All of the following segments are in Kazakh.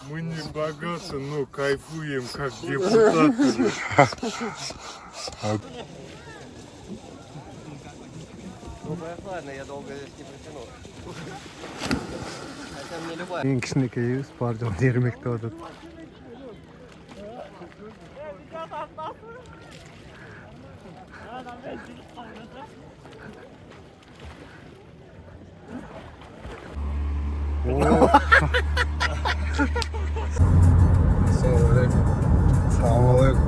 Мы не богаты, но кайфуем как депутаты. Ну, ладно, я долго здесь не протяну. Хотя мне любая. Ең кішінекей бар жоғы ермекте отыр. Assalamualaikum.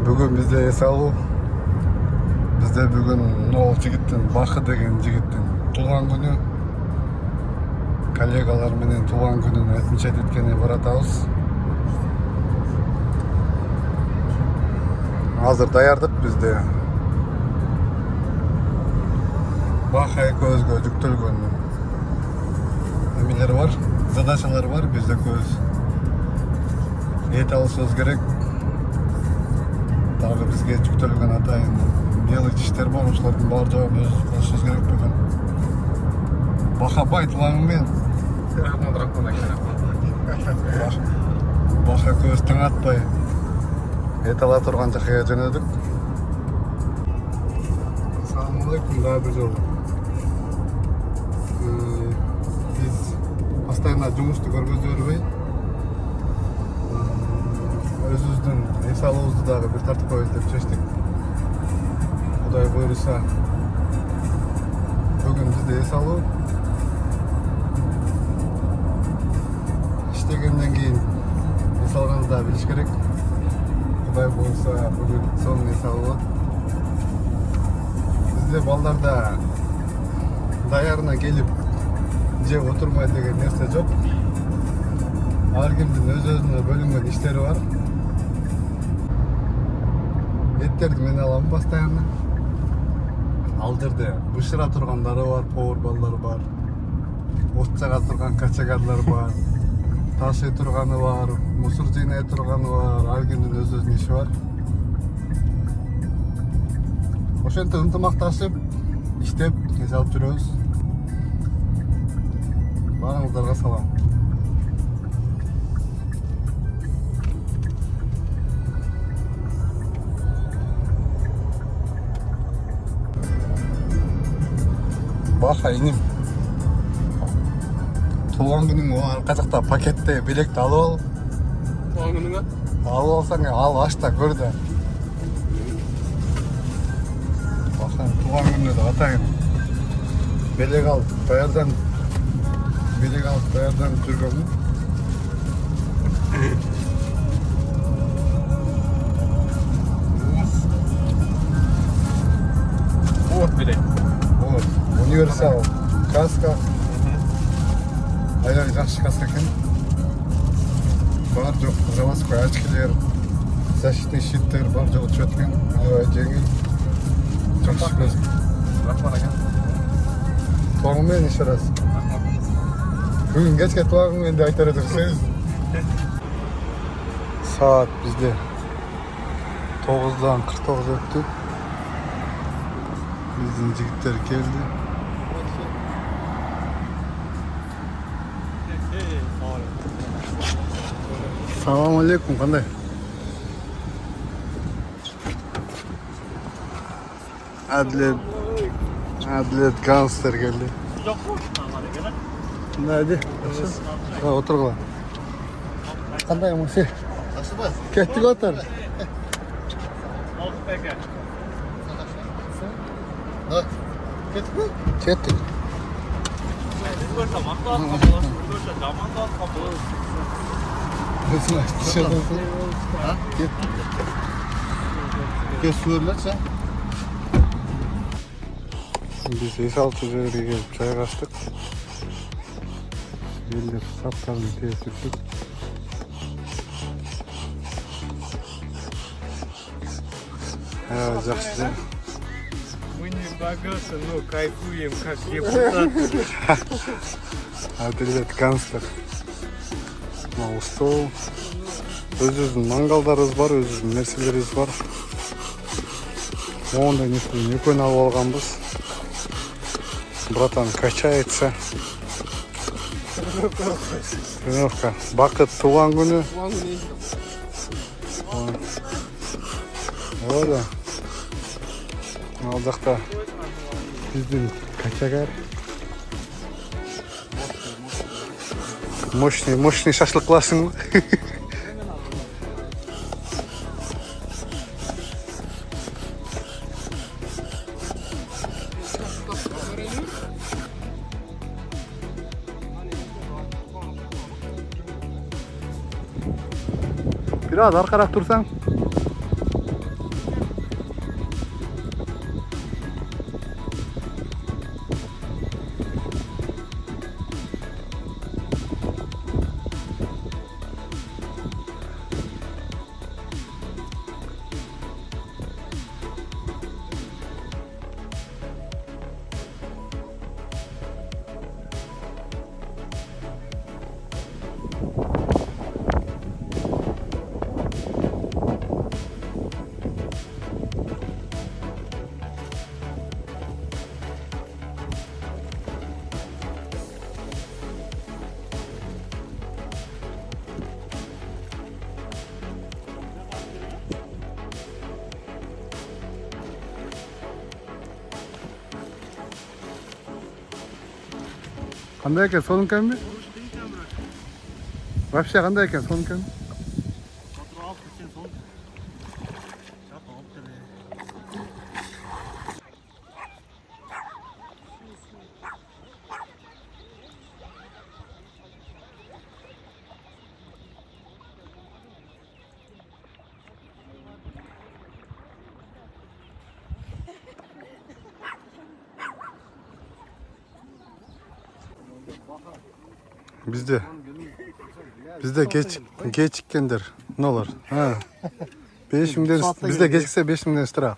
Бүгін бізде ес алу. Бізде бүгін ол жігіттің, Бақы деген жігіттің туған күні. Коллегалар менен туған күнін отмечать еткеніне баратабыз. Азыр даярдық бізде. Бақы экөөбүзгө жүктөлгөн немелер бар, задачалар бар, бізде көз. Ет алышыбыз керек. Тағы бізге жүктөлгөн атайын мелочь иштер бар, ошолордун бар жоогун өзүбүз кылышыбыз керек бүгүн. Бақабай тылаңымен. Бақа көз таң атпай ет ала турган жакка жөнөдүк. Ассалаумалейкум, дагы бир жолу. Биз постоянно жумушту көргөзө бербей, өзүбүздүн эс алуубузду дагы бир тартып коебуз деп чечтик. Кудай буйруса, бүгүн бизде эс алуу. Иштегенден кийин эс алганды да билиш керек. Кудай буйруса, бүгүн сонун эс алуу болот. Бизде балдарда даярына келип жеп отурмай деген нерсе жок. Ар кимдин өз-өзүнө бөлүнгөн иштери бар. Эттерди мен алам постоянно. Ал жерде бышыра тургандары бар, повар балдар бар. От жага турган качагарлар бар. Ташый турганы бар, мусор жыйнай турганы бар. Ар кимдин өз-өзүнүн иши бар. Ошентип ынтымакташып, иштеп, эс алып жүрөбүз. Баарыңыздарга салам. Баха иним. Туган күнүң арка жакта пакетте билекти алып ал. Туған күніңе? Алып алсаң, ал ач да көр да. Баха туган күнүнө да атайын. Белек алып, даярданып жүргөнмүн. Вот билет. Вот, универсал каска. Аябай жакшы каска экен. Бар жок заводской очкилер, защитный щиттер бар жок чөткөн. Аябай жеңил. Жакшы көз. Рахмат экен. Туган менен еще раз. Бүгүн кечке туган менен деп айтар эдиңиз. Саат бизде 9:49 өттү. Биздин жигиттер келди. Салам алейкум, кандай? Әділет гангстер келді. Найди. Отырғыла. Қандай мұсы? Кеттік отыр. Кеттік. Кеттік. Kesürlerse. Biz esaltı жерге келіп жайғастық. Елдер саптарын тесіп. Жақсы жер. Мы не богаты, но кайфуем как депутаты. Әділет канцлер. Мынау стол. Өзіміздің маңгалдарымыз бар, өзіміздің нәрселеріміз бар. Ондай несін екеуін алып алғанбыз. Братан качается. Тренировка. Бақыт туған күні. Туған күні. Ода. Ал жақта біздің качагар. Мощный шашлық қыласың ба? Biraz arkarak dursan. Қандай екен соның кән бе? Вообще қандай екен соның кән? Bizde gecikkendir. Ne olur? Ha. 5 milyon bizde gecikse 5 milyon lira.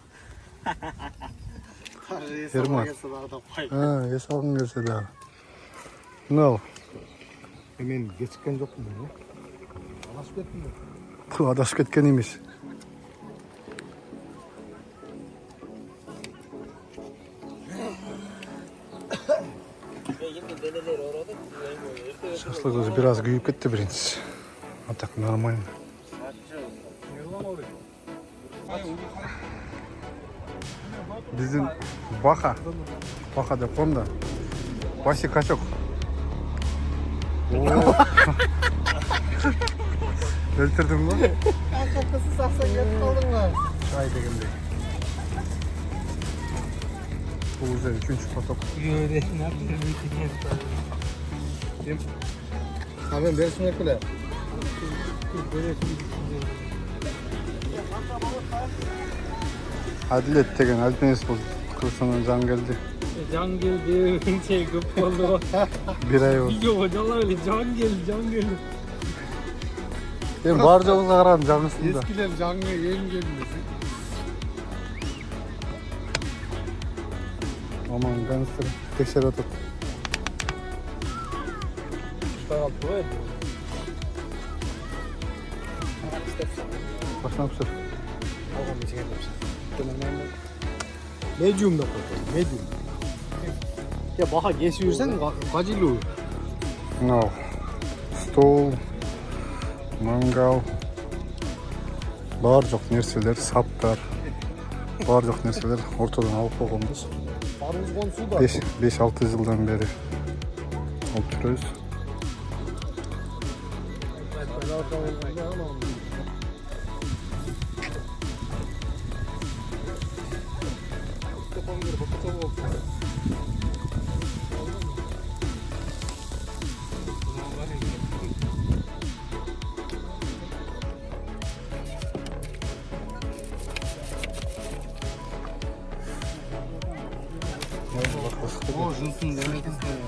Ермат. Есалғың келсе да. Ne olur? Men gecikken жоқпын ғой. Адасып кеттім бе? Bu adasып кеткен емес. Шашлык уже biraz күйіп кетті бірінші. А так нормально. Біздің Баха деп қойым да. Вася качок. Өлтірдің ба? Қаққысы сақсан кетіп қалдың ба? Шай дегендей. Бұл уже үшінші поток. Hemen versin ekle. Adilet деген альпинист бұл Кыргызстаннан жан келді. Can geldi, şey kıp oldu. Bir ay oldu. Video hocalar öyle can geldi. Ben бар жоғызға қарадым жаңысында. Eskiler canlı yem gelmesi. Aman gangster tekşer atıp. Başına pişir. Medium'da koydum, medium. Ya baha geçiyorsan kaçılı olur. No. Stol, mangal. Бар жоқ нәрселер, саптар. Бар жоқ нәрселер ортадан алып қойғанбыз. 5-6 жылдан бері алып жүрөбүз. O jınsun demek istedim.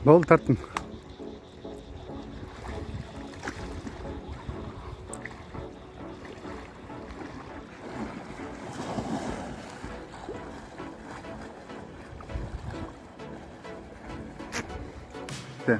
Ne oldu tarttın? De.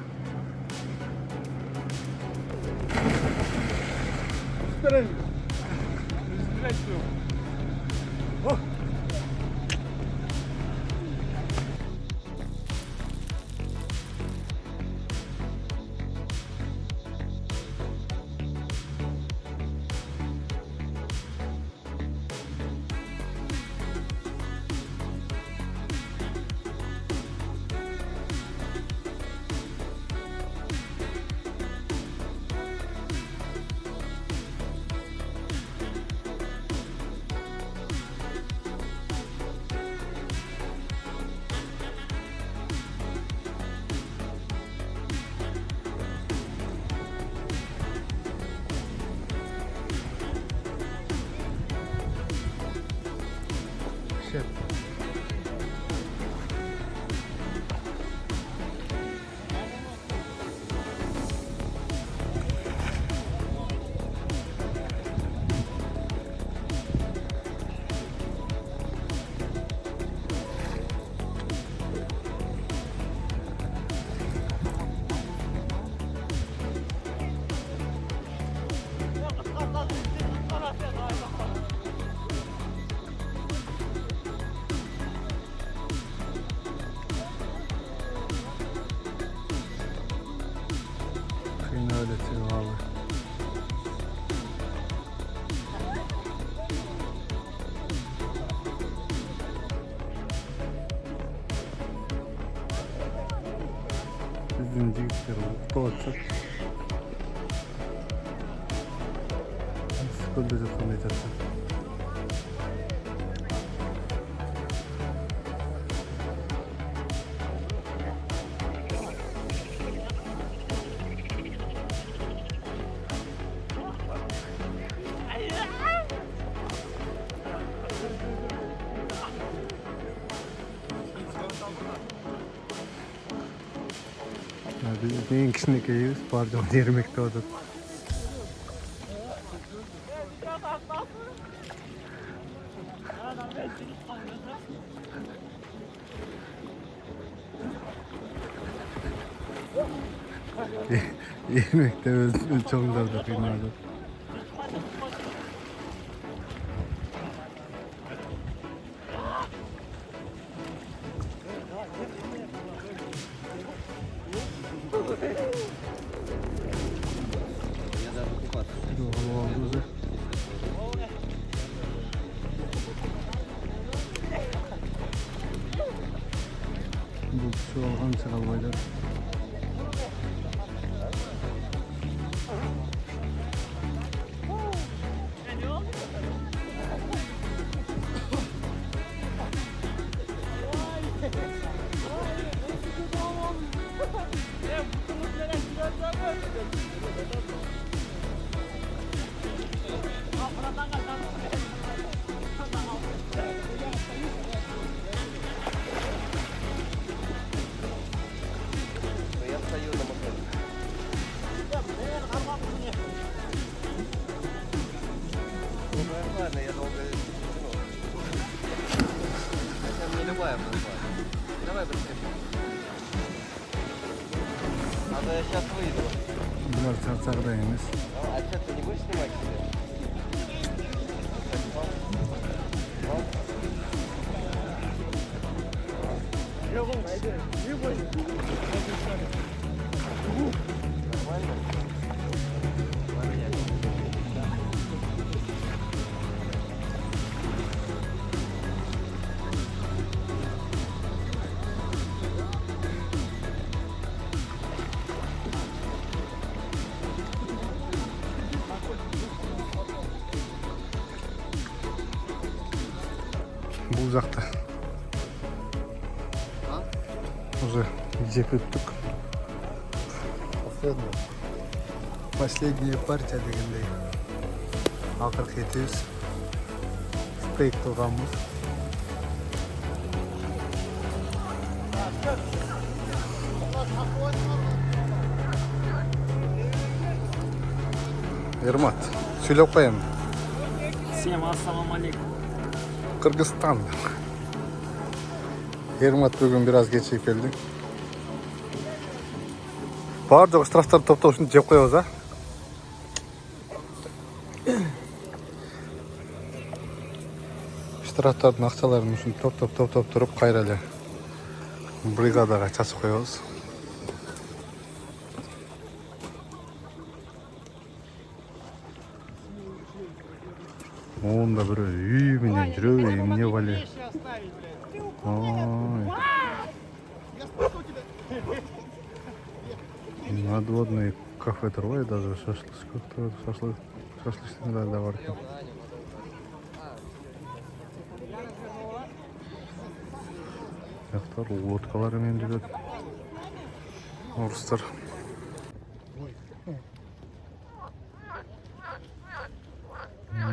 Shit. Kıyını öğretiyor abi. Bizim cigitler mutlu olacak. Sıkıldıracak anlayacaksın. Biz neyin kişini giyiyoruz? Pardon, yermekte olduk. Yemekte çoğunlarda kıymadı. Bu şu algan çıkalmaydı. Надо сейчас выйду. Bunlar çarçardayız. А что, ты не будешь снимать себя? Нормально? Bu uzakta. Уже cephe tuttuk. Последняя партия дегендей. Акыркы кетебиз. Стейк кылганбыз. Ермат, сөйлеп қоям. Всем ассалаумалейкум. Кыргызстан. Ермат бүгін біраз кече келді. Бар жоқ штрафтарды топтау үшін жеп қоябыз, а? Штрафтардың ақшаларын үшін топтап тұрып қайралы бригадаға чашып қоябыз. Онда бір үй менен жүрөбү, эмне бале. Надводный кафе турбай, даже шашлычный да бар экен. Жактар лодкалар менен жүрөт. Орустар.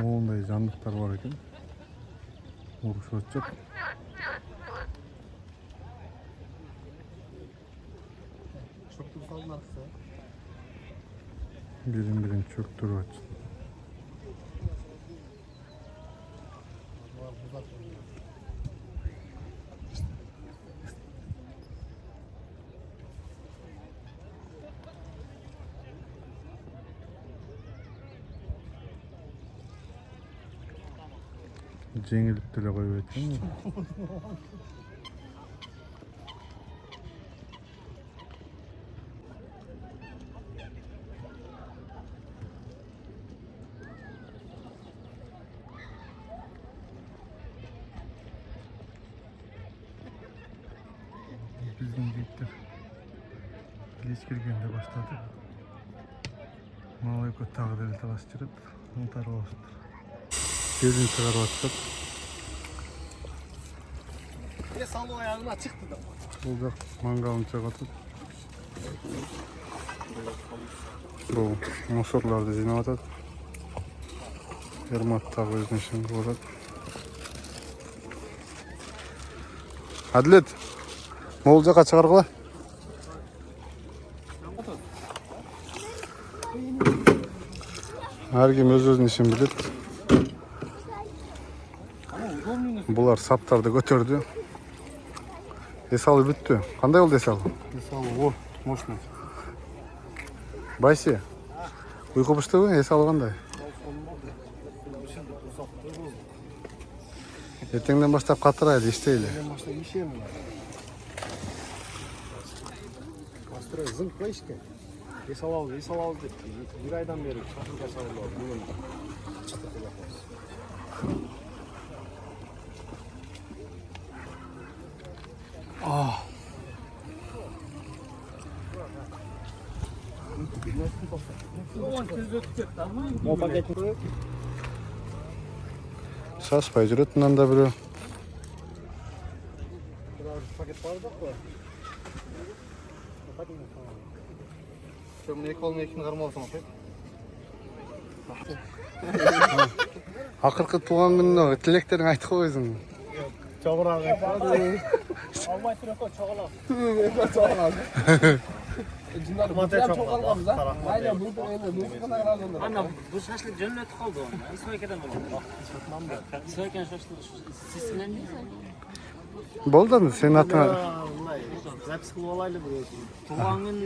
Мондай жандыктар бар екен. Урушуп атышат. Бирин чөктүрүп атышат. Жеңилип деле коюп экен. Биздин жигиттер кеч киргенде баштады. Малайка тагы деле талаш жүрөт. Унтарып алышты. Gözünü çıkarıp attık. Salı ayağına çıktı da. Burada mangalını çıkartıp. Bu musorları da zinap atat. Ermat tağı özüne şimdi koyat. Adlet. Molcağa çıkargıla. Her kim öz-özünün işin bilir. Bular saптарды көтөрдү. Эсалы бүттү. Кандай болду эсалы? Salı o. Мощный. Байси. Уйку буштубу? Эсалы кандай? Эртеңден баштап катырайлы, иштейли. Başta işe mi var? Bastıra zınk koy işte. Esal al dedi. Bir aydan beri şarkı çalıyorlar. Bugün çıtı kulaklarız. O paket mi? Шашпай жүрөт мындан да бирөө. Paket var da mı? Şöyle kolunu ekini karmalısın o pek. Акыркы туулган күнүнө тилектериңди айтып койсуң. Çoğuran ekini. Almay türek o çoğalan. Çoğalan. Cünler çok almamız ha. Aynen bu kadar alınır. Ana bu şaşlık cennet kaldı ona. İsveç'ten oldu. İsveç'ten şaşlık sizden mi? Болду сенин атыңа. Запись кылып алайлы бирөө. Тууган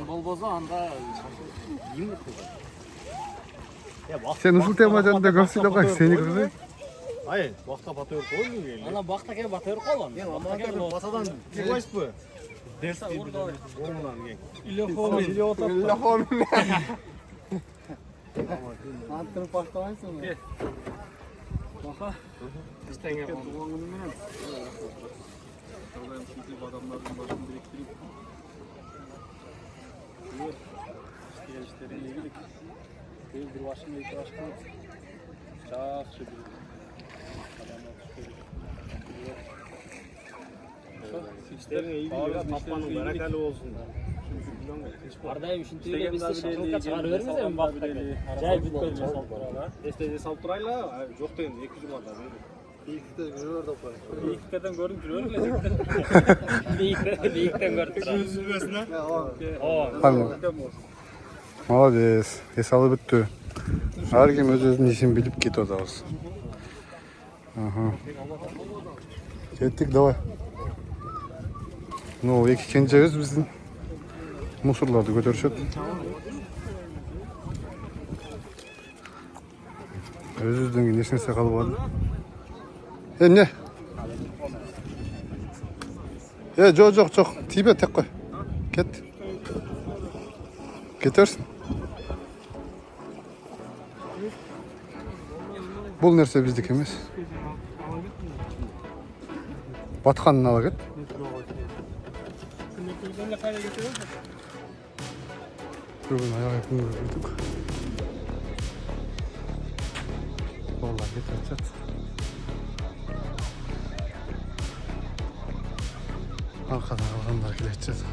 болбосо анда эмне кылат? Сен ушул тема жөнүндө көп сүйлөп койсуң, сени кызы. Hayır, bakta batıyor koymuyor yani. Ana bakta ke batır kolan. Yani amatör basadan çıkmış bu. Ders gibi. Ondan gel. İlla homin. Antrenör başlamışsın mı? Baka. İşten gel. Adamların başını biriktirip gençlerin ilgili bir başını itiraz kılıp çağ çevirip İşlerine ilgili tapmanın berakalı olsun. Ardayım şimdi öyle biz de şarkılıkta çıkarıyoruz ya bakta. Cahil bitmedi. Estece saltırayla yok deyin 200 manat. Beylikte görüyor da var. Beylikten görüp duruyor. Beylikten görüp duruyor. Tamam. Молодец. Esalı bitti. Her kim öz-özünün işini bilip git o da olsun. Aha. Kettik давай. No, ikinci öz bizim musurlardı götürüşüp. Öz-özden neşine sakalı vardı. Ne? Çok. Tibe tek koy. Ket. Getirsin. Bul nerse bizdikimiz. Batkanını ala git. Bugün ayağı yakın gördük. Vallahi getir. Arkadan alanlar geçeceğiz.